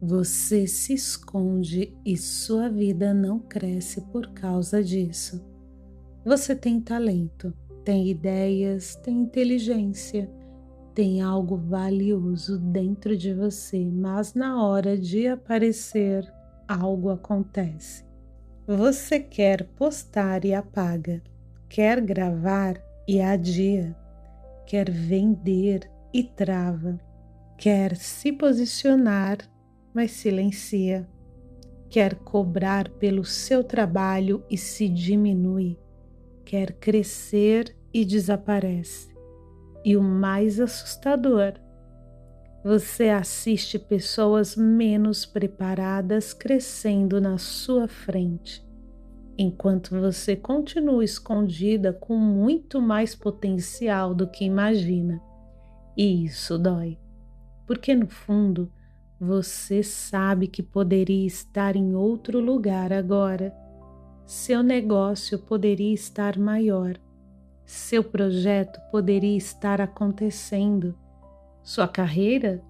Você se esconde e sua vida não cresce por causa disso. Você tem talento, tem ideias, tem inteligência, tem algo valioso dentro de você, mas na hora de aparecer, algo acontece. Você quer postar e apaga, quer gravar e adia, quer vender e trava, quer se posicionar, mas silencia, quer cobrar pelo seu trabalho e se diminui, quer crescer e desaparece. E o mais assustador, você assiste pessoas menos preparadas crescendo na sua frente, enquanto você continua escondida com muito mais potencial do que imagina. E isso dói, porque no fundo você sabe que poderia estar em outro lugar agora. Seu negócio poderia estar maior. Seu projeto poderia estar acontecendo. Sua carreira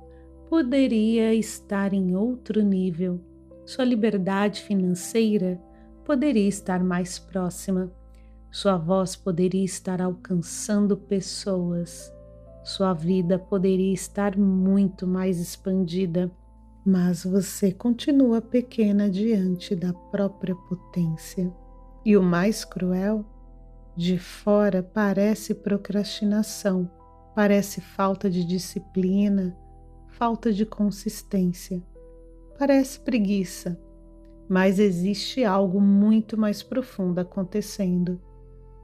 poderia estar em outro nível. Sua liberdade financeira poderia estar mais próxima. Sua voz poderia estar alcançando pessoas. Sua vida poderia estar muito mais expandida, mas você continua pequena diante da própria potência. E o mais cruel, de fora parece procrastinação, parece falta de disciplina, falta de consistência, parece preguiça, mas existe algo muito mais profundo acontecendo.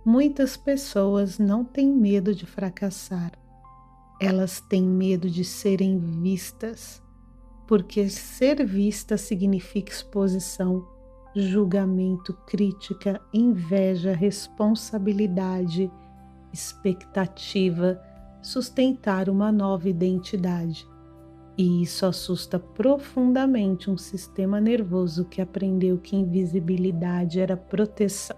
Muitas pessoas não têm medo de fracassar, elas têm medo de serem vistas, porque ser vista significa exposição, julgamento, crítica, inveja, responsabilidade, expectativa, sustentar uma nova identidade. E isso assusta profundamente um sistema nervoso que aprendeu que invisibilidade era proteção.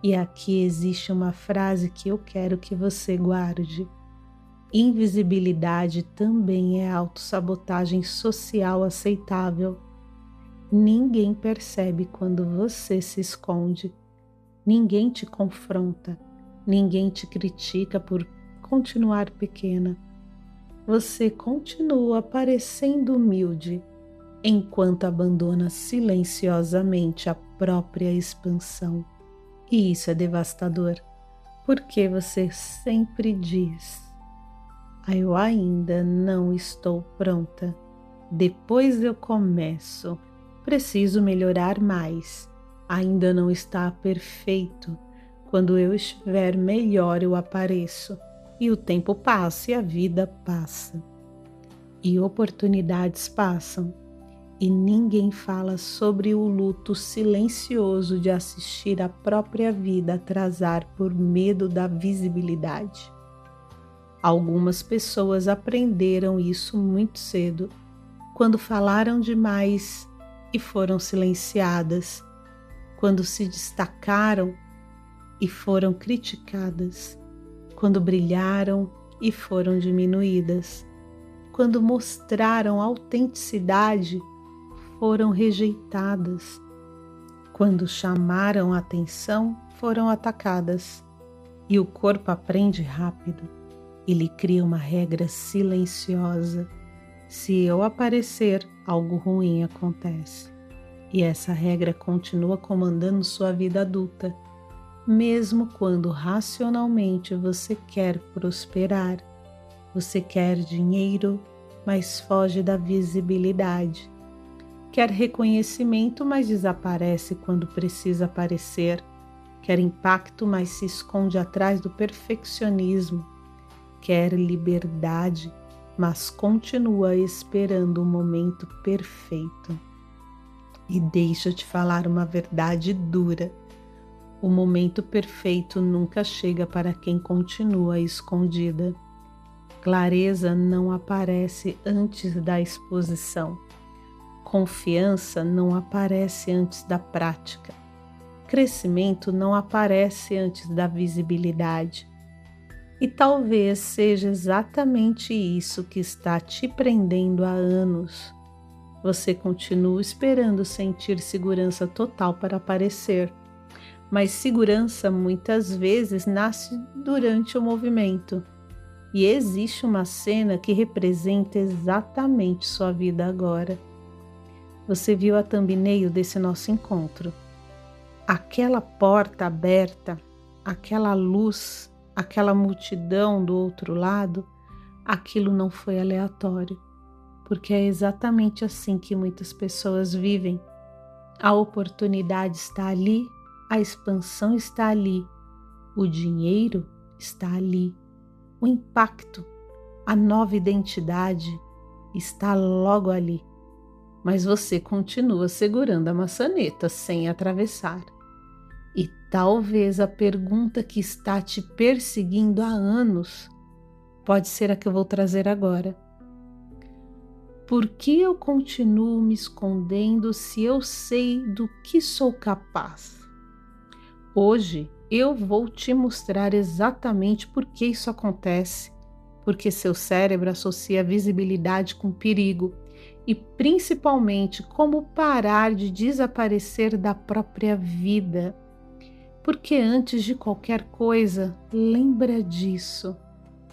E aqui existe uma frase que eu quero que você guarde. Invisibilidade também é autossabotagem social aceitável. Ninguém percebe quando você se esconde. Ninguém te confronta. Ninguém te critica por continuar pequena. Você continua parecendo humilde, enquanto abandona silenciosamente a própria expansão. E isso é devastador, porque você sempre diz: eu ainda não estou pronta. Depois eu começo. Preciso melhorar mais. Ainda não está perfeito. Quando eu estiver melhor, eu apareço. E o tempo passa e a vida passa. E oportunidades passam. E ninguém fala sobre o luto silencioso de assistir a própria vida atrasar por medo da visibilidade. Algumas pessoas aprenderam isso muito cedo, quando falaram demais e foram silenciadas, quando se destacaram e foram criticadas, quando brilharam e foram diminuídas, quando mostraram autenticidade, foram rejeitadas, quando chamaram atenção, foram atacadas. E o corpo aprende rápido. Ele cria uma regra silenciosa. Se eu aparecer, algo ruim acontece. E essa regra continua comandando sua vida adulta, mesmo quando racionalmente você quer prosperar. Você quer dinheiro, mas foge da visibilidade. Quer reconhecimento, mas desaparece quando precisa aparecer. Quer impacto, mas se esconde atrás do perfeccionismo. Quer liberdade, mas continua esperando o momento perfeito. E deixa eu te falar uma verdade dura. O momento perfeito nunca chega para quem continua escondida. Clareza não aparece antes da exposição. Confiança não aparece antes da prática. Crescimento não aparece antes da visibilidade. E talvez seja exatamente isso que está te prendendo há anos. Você continua esperando sentir segurança total para aparecer, mas segurança muitas vezes nasce durante o movimento. E existe uma cena que representa exatamente sua vida agora. Você viu a thumbnail desse nosso encontro. Aquela porta aberta, aquela luz, aquela multidão do outro lado, aquilo não foi aleatório, porque é exatamente assim que muitas pessoas vivem. A oportunidade está ali, a expansão está ali, o dinheiro está ali, o impacto, a nova identidade está logo ali, mas você continua segurando a maçaneta sem atravessar. E talvez a pergunta que está te perseguindo há anos pode ser a que eu vou trazer agora. Por que eu continuo me escondendo se eu sei do que sou capaz? Hoje eu vou te mostrar exatamente por que isso acontece, porque seu cérebro associa visibilidade com perigo e principalmente como parar de desaparecer da própria vida. Porque antes de qualquer coisa, lembra disso.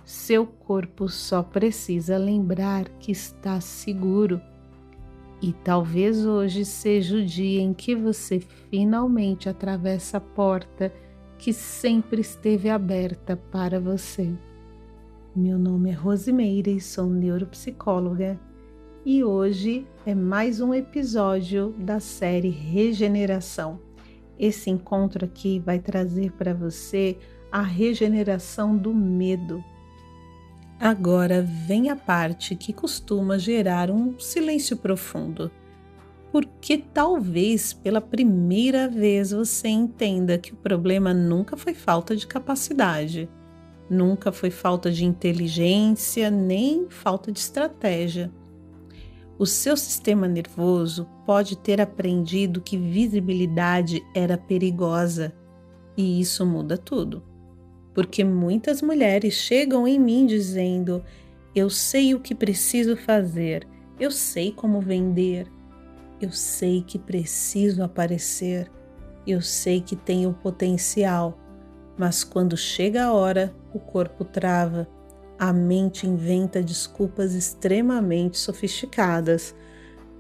Seu corpo só precisa lembrar que está seguro. E talvez hoje seja o dia em que você finalmente atravessa a porta que sempre esteve aberta para você. Meu nome é Rosimeire, sou neuropsicóloga e hoje é mais um episódio da série Regeneração. Esse encontro aqui vai trazer para você a regeneração do medo. Agora vem a parte que costuma gerar um silêncio profundo, porque talvez pela primeira vez você entenda que o problema nunca foi falta de capacidade, nunca foi falta de inteligência, nem falta de estratégia. O seu sistema nervoso pode ter aprendido que visibilidade era perigosa, e isso muda tudo. Porque muitas mulheres chegam em mim dizendo: eu sei o que preciso fazer, eu sei como vender, eu sei que preciso aparecer, eu sei que tenho potencial, mas quando chega a hora, o corpo trava. A mente inventa desculpas extremamente sofisticadas.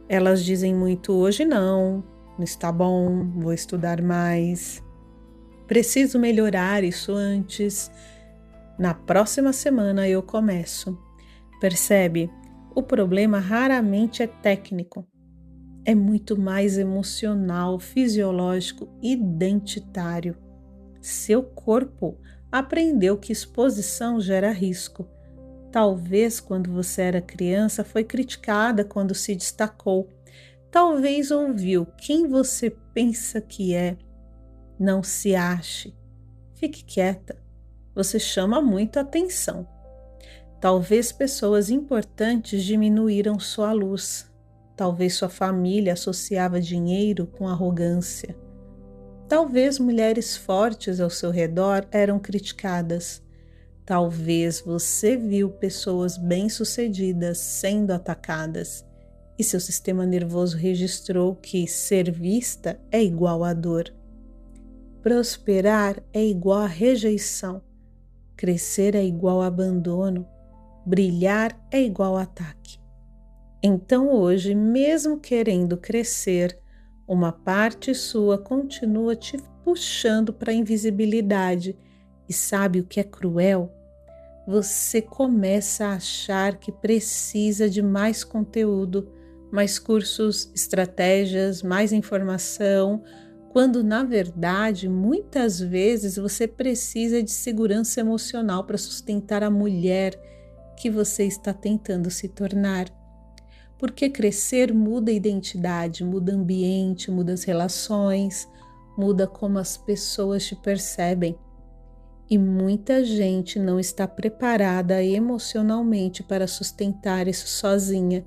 Elas dizem muito: hoje não está bom, vou estudar mais. Preciso melhorar isso antes. Na próxima semana eu começo. Percebe? O problema raramente é técnico. É muito mais emocional, fisiológico, identitário. Seu corpo aprendeu que exposição gera risco. Talvez quando você era criança foi criticada quando se destacou. Talvez ouviu quem você pensa que é. Não se ache. Fique quieta. Você chama muito atenção. Talvez pessoas importantes diminuíram sua luz. Talvez sua família associava dinheiro com arrogância. Talvez mulheres fortes ao seu redor eram criticadas. Talvez você viu pessoas bem-sucedidas sendo atacadas e seu sistema nervoso registrou que ser vista é igual a dor. Prosperar é igual a rejeição. Crescer é igual a abandono. Brilhar é igual a ataque. Então hoje, mesmo querendo crescer, uma parte sua continua te puxando para a invisibilidade. E sabe o que é cruel? Você começa a achar que precisa de mais conteúdo, mais cursos, estratégias, mais informação, quando na verdade, muitas vezes você precisa de segurança emocional para sustentar a mulher que você está tentando se tornar. Porque crescer muda a identidade, muda o ambiente, muda as relações, muda como as pessoas te percebem. E muita gente não está preparada emocionalmente para sustentar isso sozinha.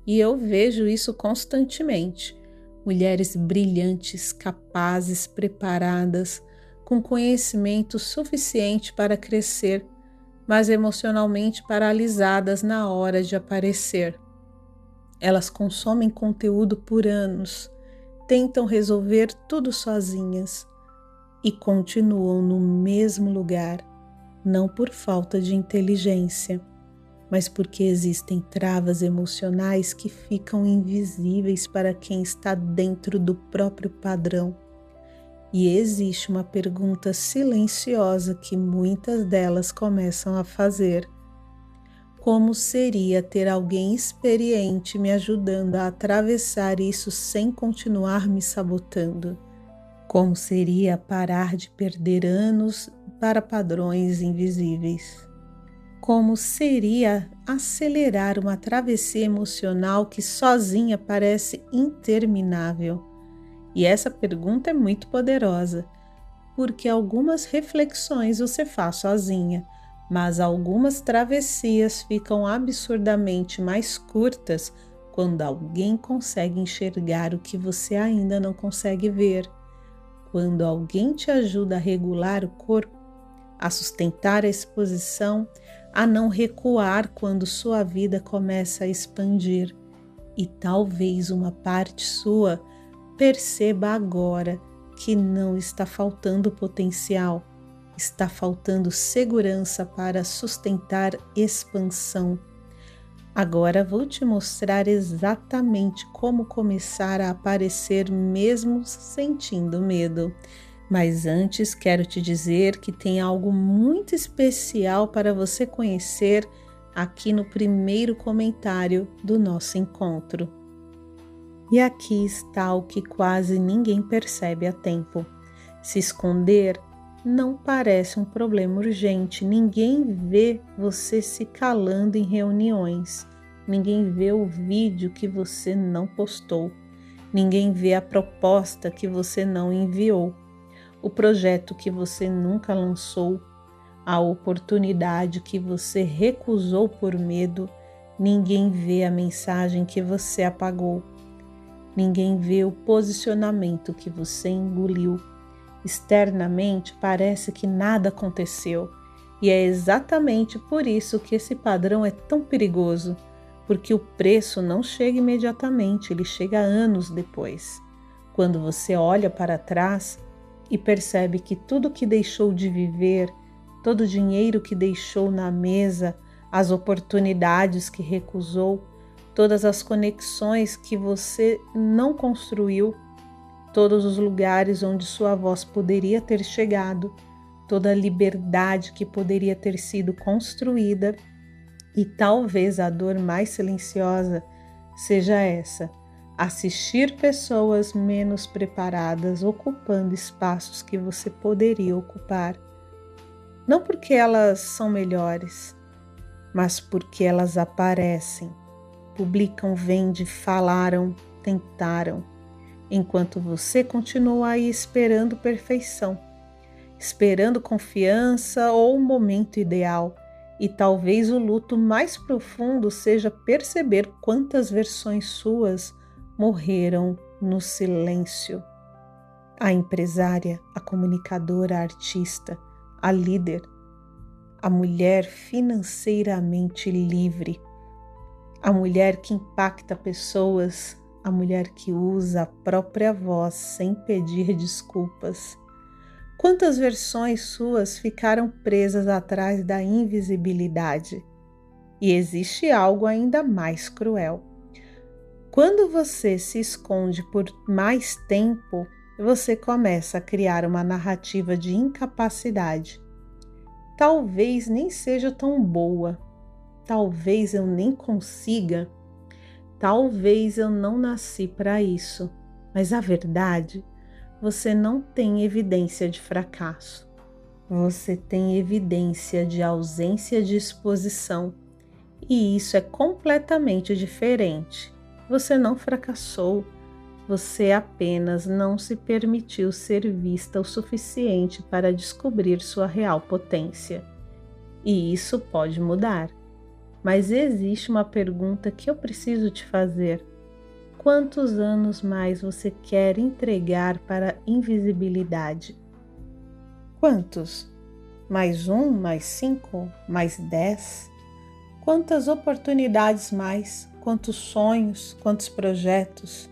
E eu vejo isso constantemente. Mulheres brilhantes, capazes, preparadas, com conhecimento suficiente para crescer, mas emocionalmente paralisadas na hora de aparecer. Elas consomem conteúdo por anos, tentam resolver tudo sozinhas e continuam no mesmo lugar, não por falta de inteligência, mas porque existem travas emocionais que ficam invisíveis para quem está dentro do próprio padrão. E existe uma pergunta silenciosa que muitas delas começam a fazer: como seria ter alguém experiente me ajudando a atravessar isso sem continuar me sabotando? Como seria parar de perder anos para padrões invisíveis? Como seria acelerar uma travessia emocional que sozinha parece interminável? E essa pergunta é muito poderosa, porque algumas reflexões você faz sozinha, mas algumas travessias ficam absurdamente mais curtas quando alguém consegue enxergar o que você ainda não consegue ver. Quando alguém te ajuda a regular o corpo, a sustentar a exposição, a não recuar quando sua vida começa a expandir. E talvez uma parte sua perceba agora que não está faltando potencial, está faltando segurança para sustentar expansão. Agora vou te mostrar exatamente como começar a aparecer mesmo sentindo medo. Mas antes quero te dizer que tem algo muito especial para você conhecer aqui no primeiro comentário do nosso encontro. E aqui está o que quase ninguém percebe a tempo. Se esconder não parece um problema urgente, ninguém vê você se calando em reuniões, ninguém vê o vídeo que você não postou, ninguém vê a proposta que você não enviou, o projeto que você nunca lançou, a oportunidade que você recusou por medo, ninguém vê a mensagem que você apagou, ninguém vê o posicionamento que você engoliu. Externamente parece que nada aconteceu, e é exatamente por isso que esse padrão é tão perigoso, porque o preço não chega imediatamente, ele chega anos depois. Quando você olha para trás e percebe que tudo que deixou de viver, todo o dinheiro que deixou na mesa, as oportunidades que recusou, todas as conexões que você não construiu, todos os lugares onde sua voz poderia ter chegado, toda a liberdade que poderia ter sido construída, e talvez a dor mais silenciosa seja essa: assistir pessoas menos preparadas ocupando espaços que você poderia ocupar. Não porque elas são melhores, mas porque elas aparecem, publicam, vendem, falaram, tentaram, enquanto você continua aí esperando perfeição, esperando confiança ou o momento ideal. E talvez o luto mais profundo seja perceber quantas versões suas morreram no silêncio. A empresária, a comunicadora, a artista, a líder, a mulher financeiramente livre, a mulher que impacta pessoas, a mulher que usa a própria voz sem pedir desculpas. Quantas versões suas ficaram presas atrás da invisibilidade? E existe algo ainda mais cruel. Quando você se esconde por mais tempo, você começa a criar uma narrativa de incapacidade. Talvez nem seja tão boa, talvez eu nem consiga, talvez eu não nasci para isso, mas a verdade, você não tem evidência de fracasso. Você tem evidência de ausência de exposição, e isso é completamente diferente. Você não fracassou, você apenas não se permitiu ser vista o suficiente para descobrir sua real potência. E isso pode mudar. Mas existe uma pergunta que eu preciso te fazer. Quantos anos mais você quer entregar para a invisibilidade? Quantos? Mais 1, mais 5, mais 10? Quantas oportunidades mais? quantos sonhos, quantos projetos.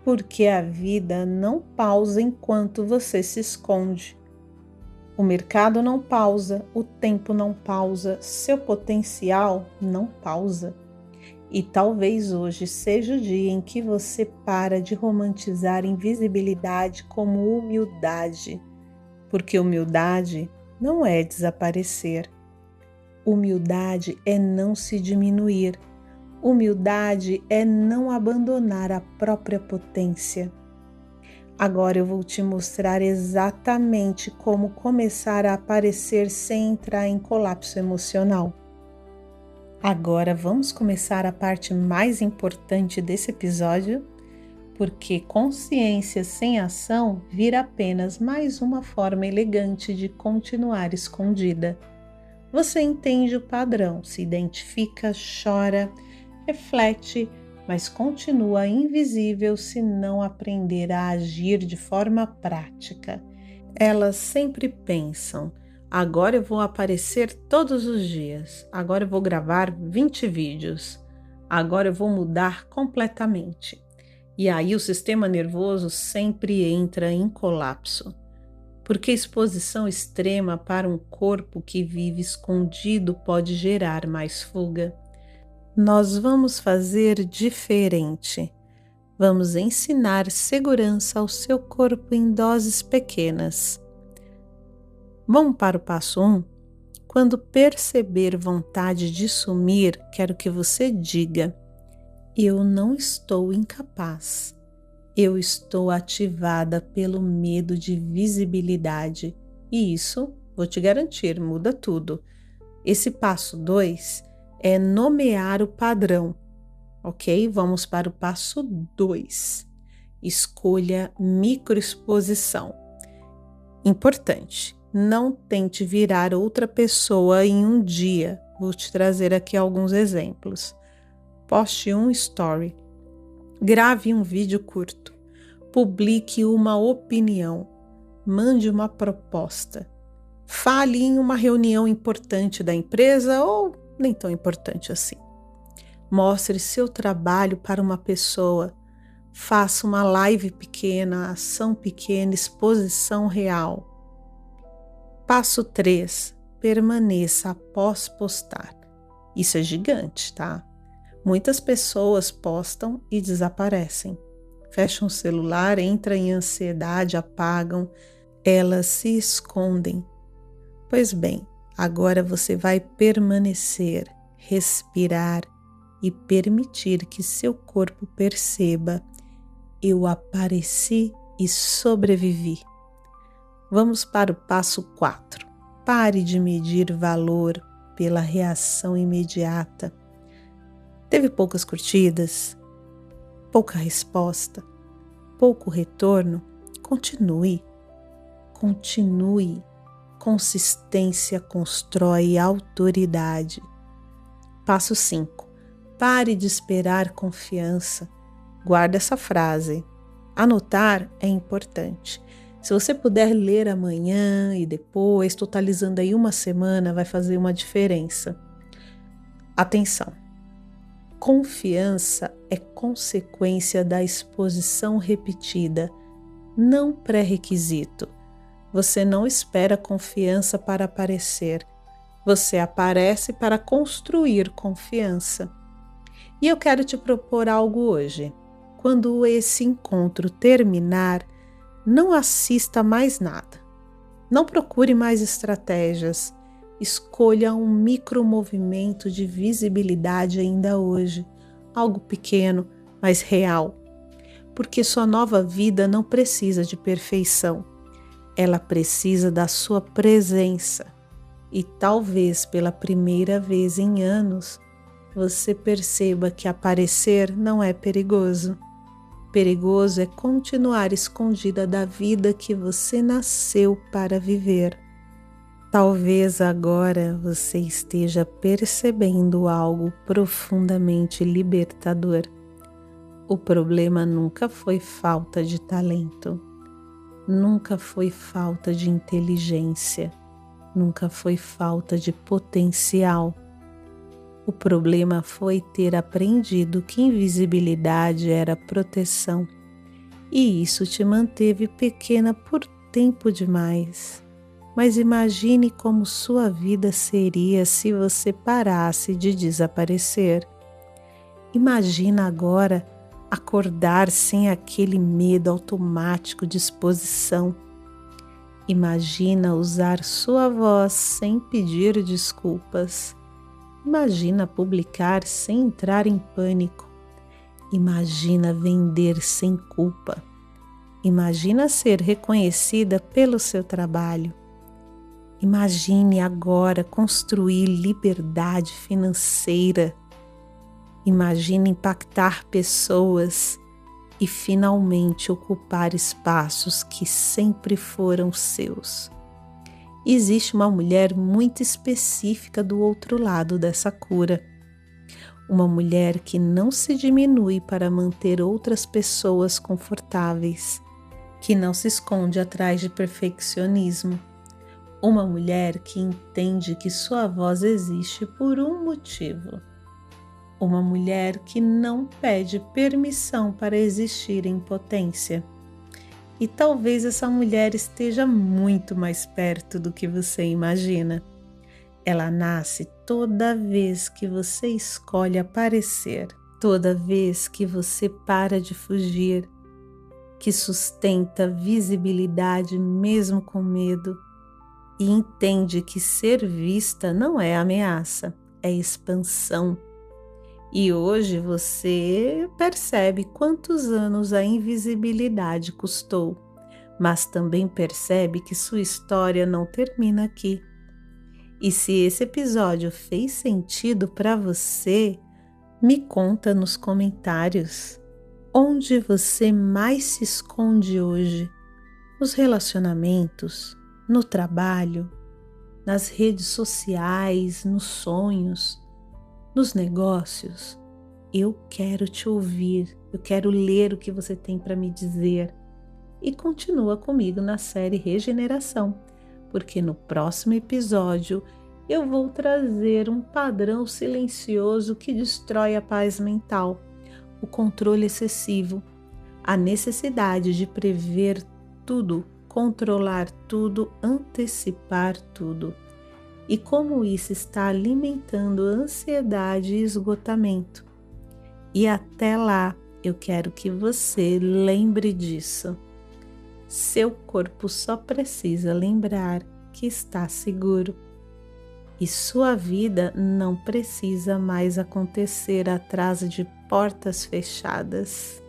Porque a vida não pausa enquanto você se esconde. O mercado não pausa, o tempo não pausa, seu potencial não pausa. E talvez hoje seja o dia em que você para de romantizar invisibilidade como humildade, porque humildade não é desaparecer. Humildade é não se diminuir. Humildade é não abandonar a própria potência. Agora eu vou te mostrar exatamente como começar a aparecer sem entrar em colapso emocional. Agora vamos começar a parte mais importante desse episódio, porque consciência sem ação vira apenas mais uma forma elegante de continuar escondida. Você entende o padrão, se identifica, chora, reflete, mas continua invisível se não aprender a agir de forma prática. Elas sempre pensam: agora eu vou aparecer todos os dias, agora eu vou gravar 20 vídeos, agora eu vou mudar completamente. E aí o sistema nervoso sempre entra em colapso, porque exposição extrema para um corpo que vive escondido pode gerar mais fuga. Nós vamos fazer diferente. Vamos ensinar segurança ao seu corpo em doses pequenas. Vamos para o passo 1? Quando perceber vontade de sumir, quero que você diga: eu não estou incapaz. Eu estou ativada pelo medo de visibilidade. E isso, vou te garantir, muda tudo. Esse passo 2 é nomear o padrão, ok? Vamos para o passo 2. Escolha microexposição. Importante, não tente virar outra pessoa em um dia. Vou te trazer aqui alguns exemplos. Poste um story. Grave um vídeo curto. Publique uma opinião. Mande uma proposta. Fale em uma reunião importante da empresa ou nem tão importante assim. Mostre seu trabalho para uma pessoa. Faça uma live pequena, ação pequena, exposição real. Passo 3. Permaneça após postar. Isso é gigante, tá? Muitas pessoas postam e desaparecem. Fecham o celular, entram em ansiedade, apagam. Elas se escondem. Pois bem, agora você vai permanecer, respirar e permitir que seu corpo perceba: eu apareci e sobrevivi. Vamos para o passo 4. Pare de medir valor pela reação imediata. Teve poucas curtidas, pouca resposta, pouco retorno? Continue. Continue. Consistência constrói autoridade. Passo 5. Pare de esperar confiança. Guarda essa frase. Anotar é importante. Se você puder ler amanhã e depois, totalizando aí uma semana, vai fazer uma diferença. Atenção! Confiança é consequência da exposição repetida, não pré-requisito. Você não espera confiança para aparecer. Você aparece para construir confiança. E eu quero te propor algo hoje. Quando esse encontro terminar, não assista mais nada. Não procure mais estratégias. Escolha um micromovimento de visibilidade ainda hoje. Algo pequeno, mas real. Porque sua nova vida não precisa de perfeição. Ela precisa da sua presença. E talvez pela primeira vez em anos, você perceba que aparecer não é perigoso. Perigoso é continuar escondida da vida que você nasceu para viver. Talvez agora você esteja percebendo algo profundamente libertador. O problema nunca foi falta de talento, nunca foi falta de inteligência, nunca foi falta de potencial. O problema foi ter aprendido que invisibilidade era proteção, e isso te manteve pequena por tempo demais. Mas imagine como sua vida seria se você parasse de desaparecer. Imagina agora acordar sem aquele medo automático de exposição. Imagina usar sua voz sem pedir desculpas. Imagina publicar sem entrar em pânico. Imagina vender sem culpa. Imagina ser reconhecida pelo seu trabalho. Imagine agora construir liberdade financeira. Imagine impactar pessoas e finalmente ocupar espaços que sempre foram seus. Existe uma mulher muito específica do outro lado dessa cura. Uma mulher que não se diminui para manter outras pessoas confortáveis, que não se esconde atrás de perfeccionismo. Uma mulher que entende que sua voz existe por um motivo. Uma mulher que não pede permissão para existir em potência. E talvez essa mulher esteja muito mais perto do que você imagina. Ela nasce toda vez que você escolhe aparecer, toda vez que você para de fugir, que sustenta visibilidade mesmo com medo e entende que ser vista não é ameaça, é expansão. E hoje você percebe quantos anos a invisibilidade custou, mas também percebe que sua história não termina aqui. E se esse episódio fez sentido para você, me conta nos comentários. Onde você mais se esconde hoje? Nos relacionamentos, no trabalho, nas redes sociais, nos sonhos, nos negócios? Eu quero te ouvir, eu quero ler o que você tem para me dizer. E continua comigo na série Regeneração, porque no próximo episódio eu vou trazer um padrão silencioso que destrói a paz mental, o controle excessivo, a necessidade de prever tudo, controlar tudo, antecipar tudo. E como isso está alimentando ansiedade e esgotamento. E até lá, eu quero que você lembre disso. Seu corpo só precisa lembrar que está seguro. E sua vida não precisa mais acontecer atrás de portas fechadas.